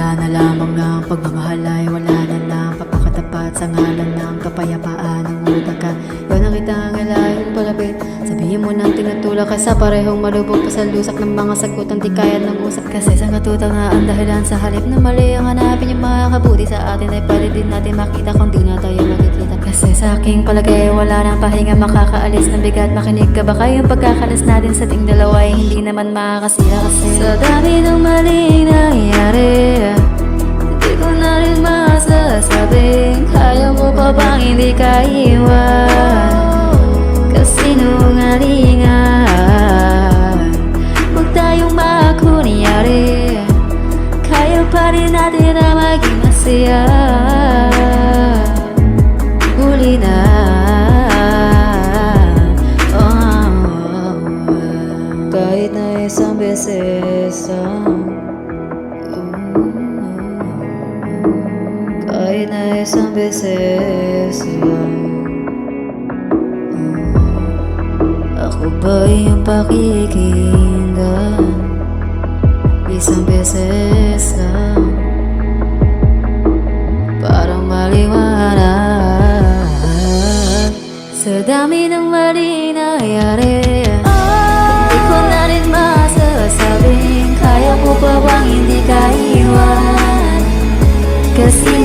Wala na lamang ang pagmamahal ay wala na lang papakatapat sa ngalan ng kapayapaan ng utakan. Yun ang kitang alayong palapit, sabihin mo nang tinutulak ka sa parehong malubog pa sa lusak ng mga sagutan di kaya ng usap. Kasi sa katutang nga ang dahilan sa halip na mali ang hanapin yung makakabuti sa atin ay pwede din natin makita kung di na tayo magkikita. Kasi sa aking palagay wala nang pahinga makakaalis ng bigat. Makinig ka ba kayong pagkakalas natin sa ting dalawa ay hindi naman makakasira. Kasi sa dami ng maling nangyari hindi ko na rin masasabing kaya mo pa bang hindi ka iwan. Kasinungalingan, huwag tayong makunyari, kaya pa rin natin na maging masaya. Huli na, kahit na isang beses kahit na isang beses lang. Ako ba iyong pakikinggan? Isang beses lang parang maliwanag. Sa dami ng mali nangyari hindi ko na rin masasabing kaya mo pa bang hindi ka iwan. Kasi